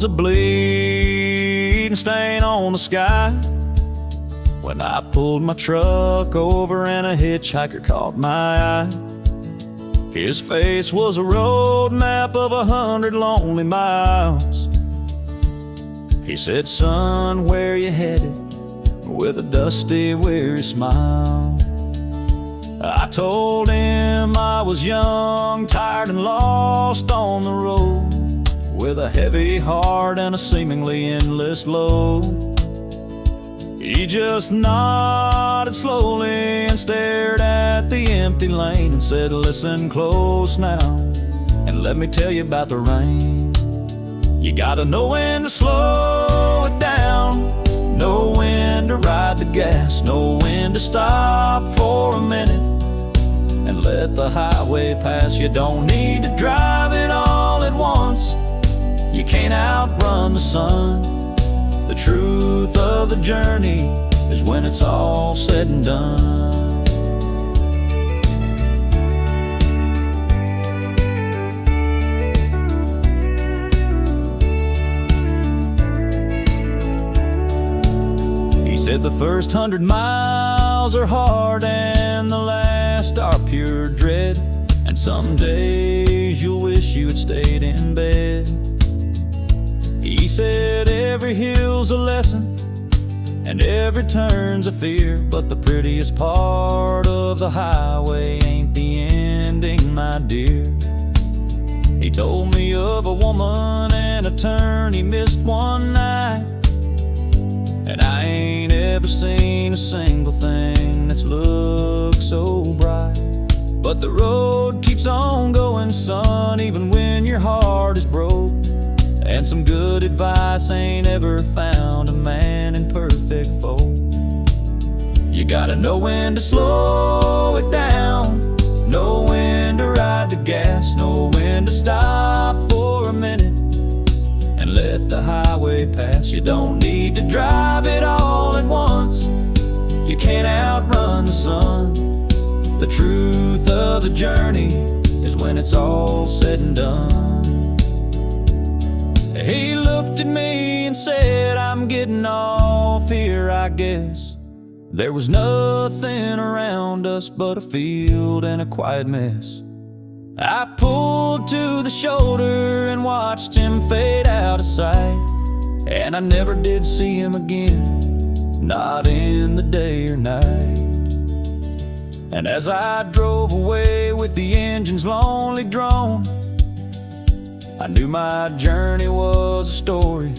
was a bleeding stain on the sky when I pulled my truck over and a hitchhiker caught my eye. His face was a road map of 100 lonely miles. He said, "Son, where you headed?" with a dusty, weary smile. I told him I was young, tired and lost on the road, with a heavy heart and a seemingly endless load. He just nodded slowly and stared at the empty lane and said, "Listen close now, and let me tell you about the rain. You gotta know when to slow it down, know when to ride the gas, know when to stop for a minute and let the highway pass. You don't need to drive it all at once, you can't outrun the sun. The truth of the journey is when it's all said and done." He said the first 100 miles are hard and the last are pure dread, and some days you'll wish you had stayed in bed. He said every hill's a lesson and every turn's a fear, but the prettiest part of the highway ain't the ending, my dear. He told me of a woman and a turn he missed one night, and I ain't ever seen a single thing that's looked so bright. But the road keeps on going, son, even when your heart is broke. And some good advice ain't ever found a man in perfect folk. You gotta know when to slow it down, know when to ride the gas, know when to stop for a minute and let the highway pass. You don't need to drive it all at once, you can't outrun the sun. The truth of the journey is when it's all said and done. He looked at me and said, "I'm getting off here, I guess." There was nothing around us but a field and a quiet mess. I pulled to the shoulder and watched him fade out of sight, and I never did see him again, not in the day or night. And as I drove away with the engine's lonely drone, I knew my journey was a story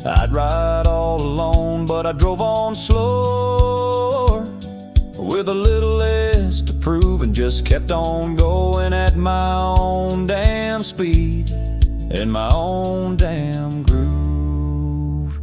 I'd ride all alone. But I drove on slower, with a little less to prove, and just kept on going at my own damn speed, in my own damn groove.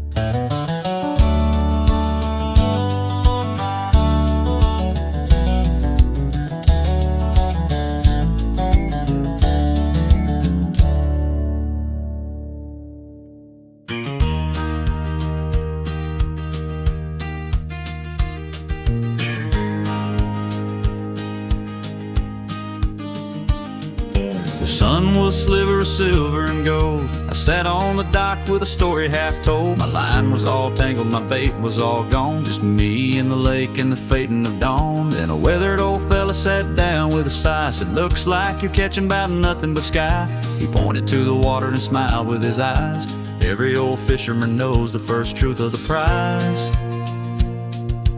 The sun was a sliver of silver and gold. I sat on the dock with a story half told. My line was all tangled, my bait was all gone, just me and the lake and the fading of dawn. Then a weathered old fella sat down with a sigh, said, "Looks like you're catching about nothing but sky." He pointed to the water and smiled with his eyes. Every old fisherman knows the first truth of the prize.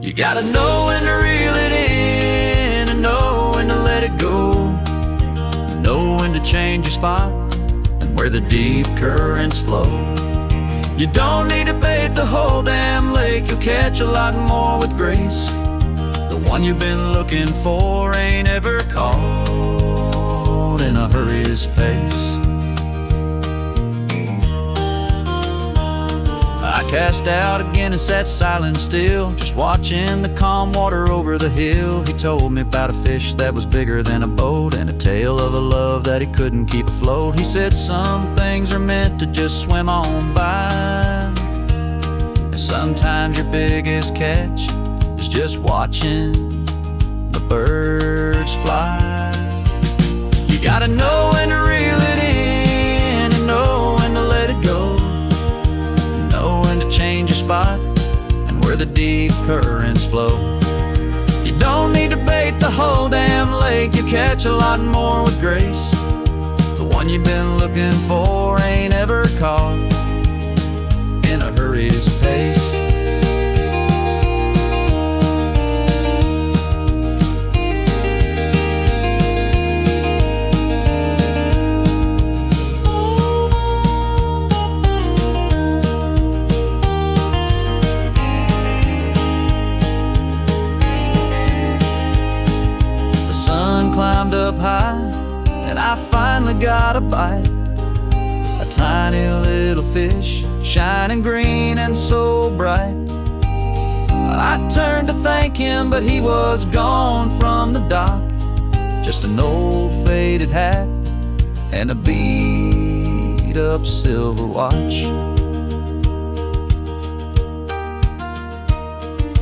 You gotta know when to reel it in and know when to let it go. Know when to change your spot and where the deep currents flow. You don't need to bait the whole damn lake, you'll catch a lot more with grace. The one you've been looking for ain't ever caught in a hurry's pace. I cast out again and sat silent still, just watching the calm water over the hill. He told me about a fish that was bigger than a boat, and a tale of a love that he couldn't keep afloat. He said some things are meant to just swim on by, and sometimes your biggest catch is just watching the birds fly. You gotta know when to reel it in and know when to let it go. where the deep currents flow. You don't need to bait the whole damn lake, you catch a lot more with grace. The one you've been looking for ain't ever caught in a hurry's pace. Climbed up high, and I finally got a bite. A tiny little fish, shining green and so bright. I turned to thank him, but he was gone from the dock. Just an old faded hat and a beat-up silver watch.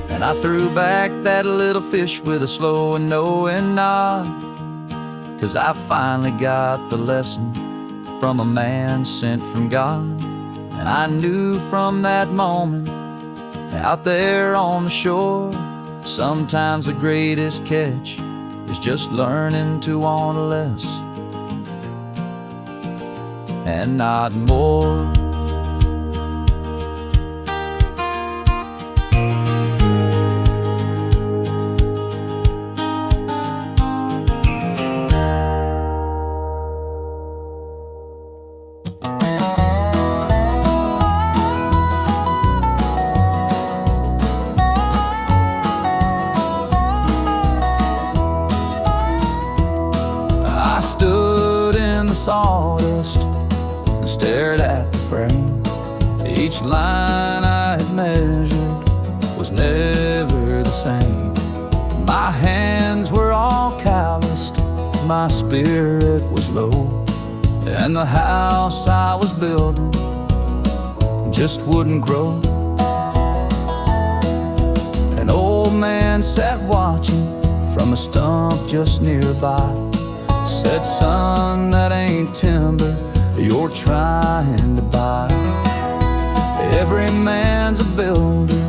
And I threw back that little fish with a slow and knowing nod, 'cause I finally got the lesson from a man sent from God. And I knew from that moment, out there on the shore, sometimes the greatest catch is just learning to want less and not more. Sawdust and stared at the frame. Each line I had measured was never the same. My hands were all calloused, my spirit was low, and the house I was building just wouldn't grow. An old man sat watching from a stump just nearby, said, "Son, that ain't timber you're trying to buy. Every man's a builder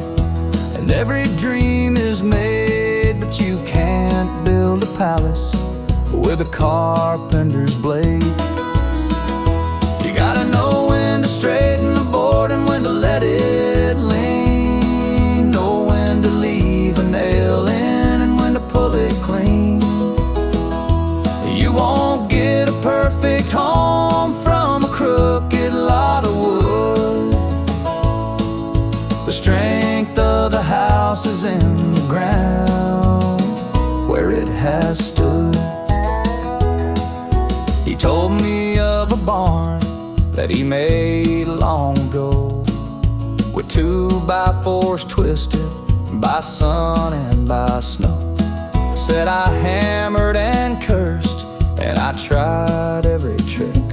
and every dream is made, but you can't build a palace with a carpenter's blade. You gotta know when to straighten the board and when to let it lean, know when to leave a nail in and when to pull it clean. You won't get a perfect home from a crooked lot of wood. The strength of the house is in the ground where it has stood." He told me of a barn that he made long ago, with 2x4s twisted by sun and by snow. Said I hammered and cursed, and I tried every trick,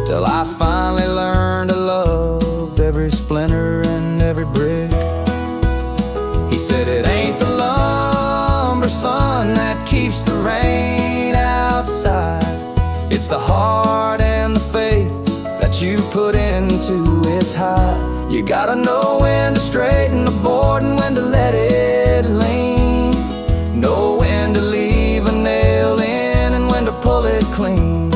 till I finally learned to love every splinter and every brick. He said it ain't the lumber, son, that keeps the rain outside. It's the heart and the faith that you put into its hide. You gotta know when to straighten the board and when to let it lean, know when to leave a nail in and when to pull it clean.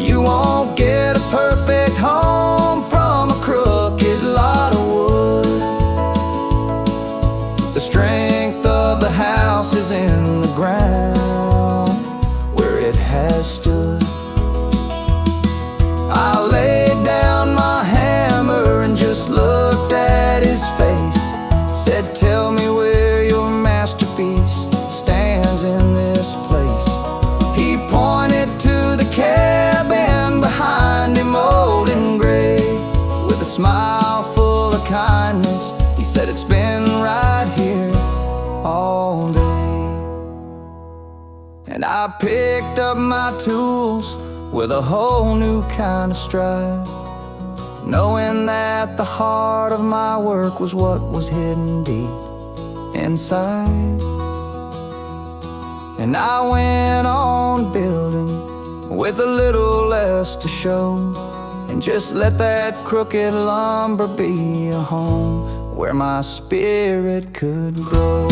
You won't get a perfect home from a crooked lot of wood. The strength of the house is in the ground where it has stood. I laid down my hammer and just looked at his face, said, "Tell me where your masterpiece stands in this place." He pointed to the cabin behind him, old and gray, with a smile full of kindness. He said, "It's been right here all day." And I picked up my tools with a whole new kind of stride, knowing that the heart of my work was what was hidden deep inside. And I went on building with a little less to show, and just let that crooked lumber be a home where my spirit could go.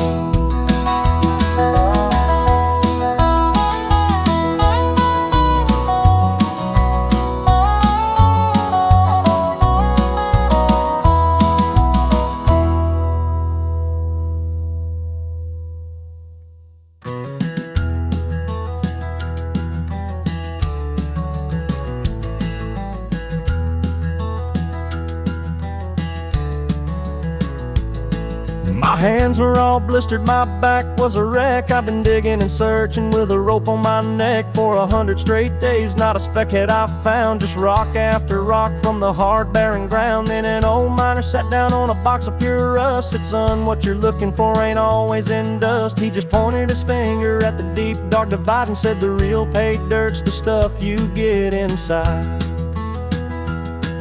My hands were all blistered, my back was a wreck. I've been digging and searching with a rope on my neck for 100 straight days. Not a speck had I found, just rock after rock from the hard barren ground. Then an old miner sat down on a box of pure rust. Said, son, what you're looking for ain't always in dust. He just pointed his finger at the deep dark divide and said, the real paid dirt's the stuff you get inside.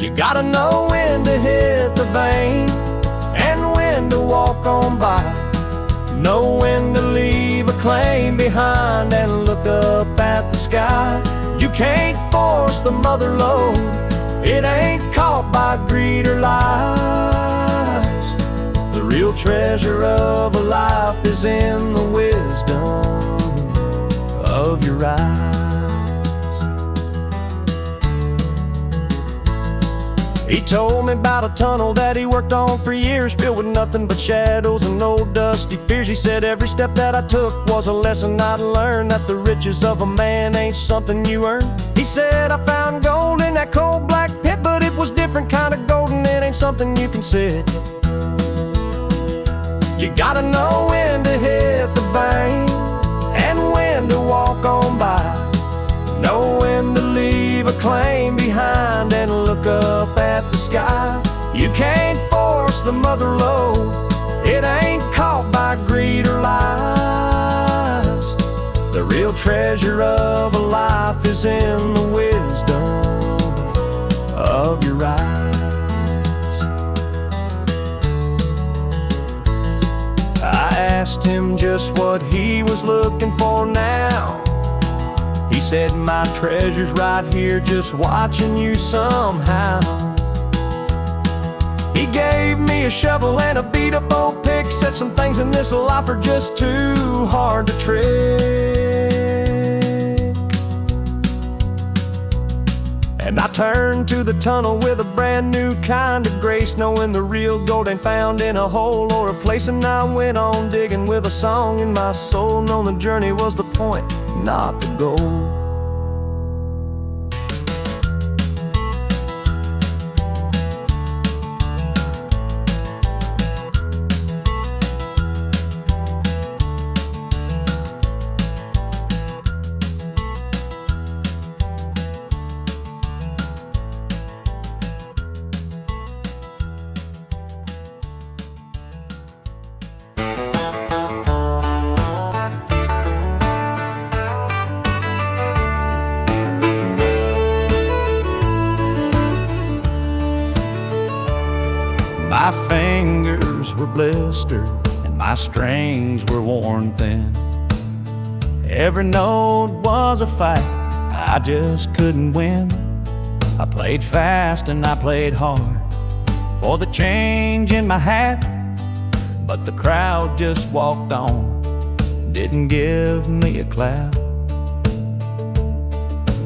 You gotta know when to hit the vein and when to walk on by. Know when to leave a claim behind and look up at the sky. You can't force the mother lode, it ain't caught by greed or lies. The real treasure of a life is in the wisdom of your eyes. He told me about a tunnel that he worked on for years, filled with nothing but shadows and old dusty fears. He said every step that I took was a lesson I'd learned, that the riches of a man ain't something you earn. He said I found gold in that cold black pit, but it was different kind of gold and it ain't something you can sit. You gotta know when to hit the vein and when to walk on by. Know when to leave a claim behind and look up at the sky. You can't force the mother lode, it ain't caught by greed or lies. The real treasure of a life is in the wisdom of your eyes. I asked him just what he was looking for now. He said, my treasure's right here, just watching you somehow. He gave me a shovel and a beat-up old pick, said some things in this life are just too hard to trick. And I turned to the tunnel with a brand new kind of grace, knowing the real gold ain't found in a hole or a place. And I went on digging with a song in my soul, knowing the journey was the point, not the goal. My fingers were blistered and my strings were worn thin. Every note was a fight, I just couldn't win. I played fast and I played hard for the change in my hat, but the crowd just walked on, didn't give me a clap.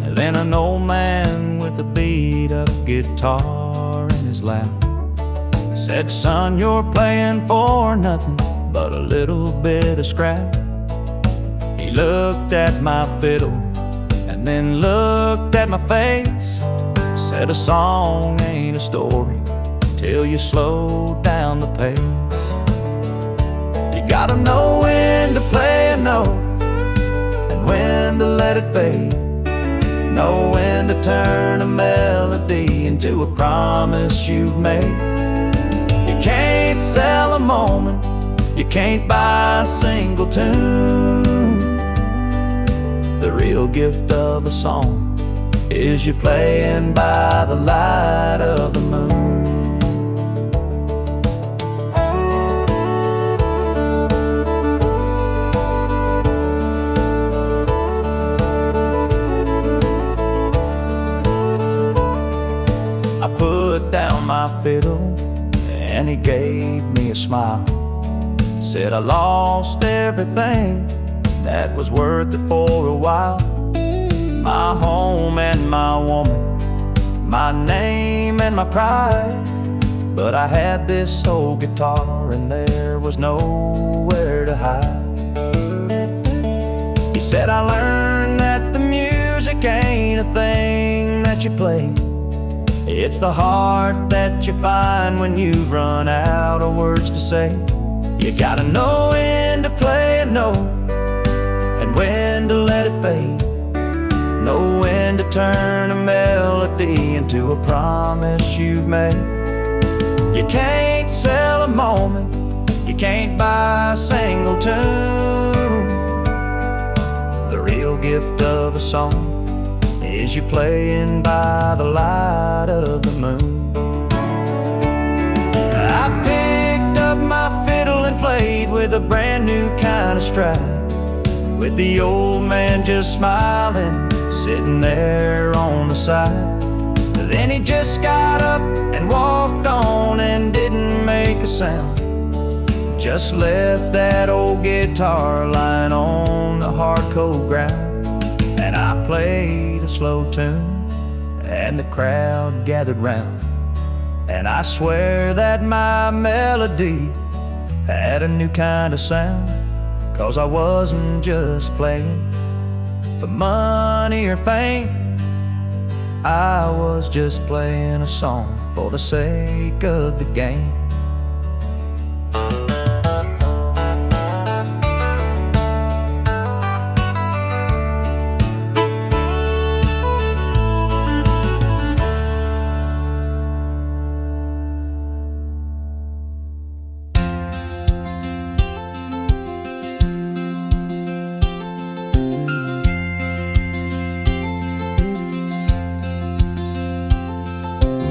And then an old man with a beat-up guitar in his lap said, son, you're playing for nothing but a little bit of scrap. He looked at my fiddle and then looked at my face, said, a song ain't a story till you slow down the pace. You gotta know when to play a note and when to let it fade. Know when to turn a melody into a promise you've made. You can't sell a moment, you can't buy a single tune. The real gift of a song is you playing by the light of the moon. I put down my fiddle Then he gave me a smile, said I lost everything that was worth it for a while. My home and my woman, my name and my pride. But I had this old guitar and there was nowhere to hide. He said I learned that the music ain't a thing that you play. It's the heart that you find when you've run out of words to say. You gotta know when to play a note and when to let it fade. Know when to turn a melody into a promise you've made. You can't sell a moment, you can't buy a single tune. The real gift of a song is you playing by the light of the moon. I picked up my fiddle and played with a brand new kind of stride, with the old man just smiling, sitting there on the side. Then he just got up and walked on and didn't make a sound. Just left that old guitar lying on the hard cold ground. And I played a slow tune and the crowd gathered round. And I swear that my melody had a new kind of sound, 'cause I wasn't just playing for money or fame. I was just playing a song for the sake of the game.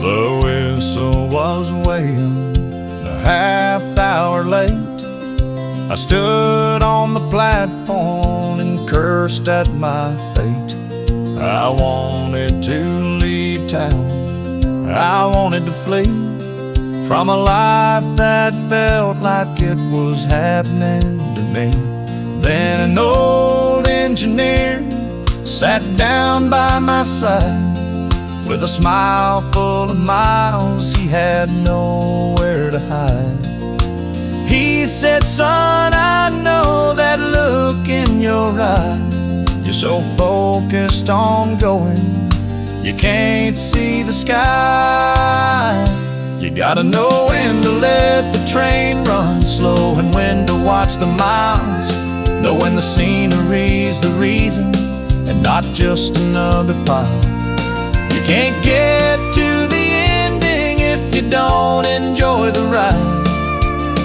The whistle was wailing a half hour late. I stood on the platform and cursed at my fate. I wanted to leave town, I wanted to flee from a life that felt like it was happening to me. Then an old engineer sat down by my side. With a smile full of miles, he had nowhere to hide. He said, son, I know that look in your eye. You're so focused on going, you can't see the sky. You gotta know when to let the train run slow and when to watch the miles. Know when the scenery's the reason and not just another pile. You can't get to the ending if you don't enjoy the ride.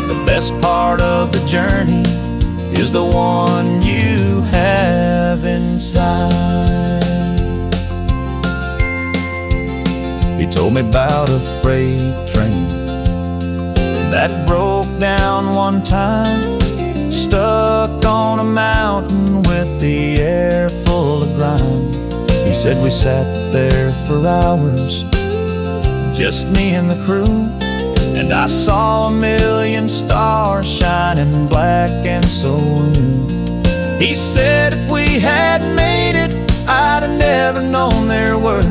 The best part of the journey is the one you have inside. He told me about a freight train that broke down one time, stuck on a mountain with the air full of grime. He said we sat there for hours, just me and the crew, and I saw a million stars shining black and so new. He said if we hadn't made it, I'd have never known their worth.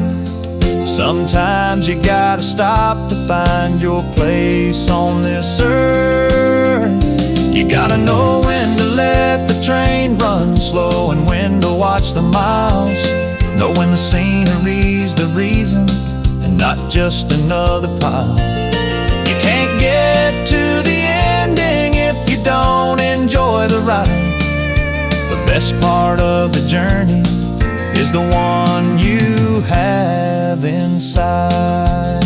Sometimes you gotta stop to find your place on this earth. You gotta know when to let the train run slow and when to watch the miles. Know when the scenery's the reason and not just another pile. You can't get to the ending if you don't enjoy the ride. The best part of the journey is the one you have inside.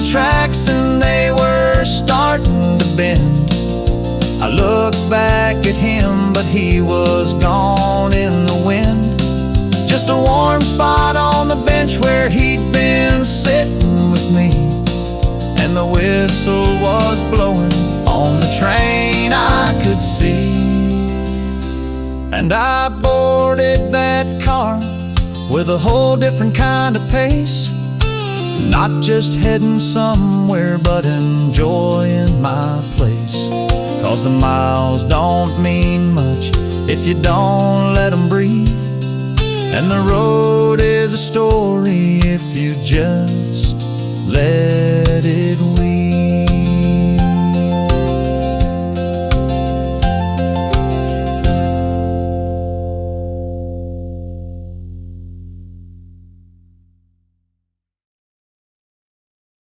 Tracks and they were starting to bend. I looked back at him, but he was gone in the wind. Just a warm spot on the bench where he'd been sitting with me, and the whistle was blowing on the train. And I boarded that car with a whole different kind of pace, not just heading somewhere, but enjoying my place. 'Cause the miles don't mean much if you don't let them breathe, and the road is a story if you just let it weave.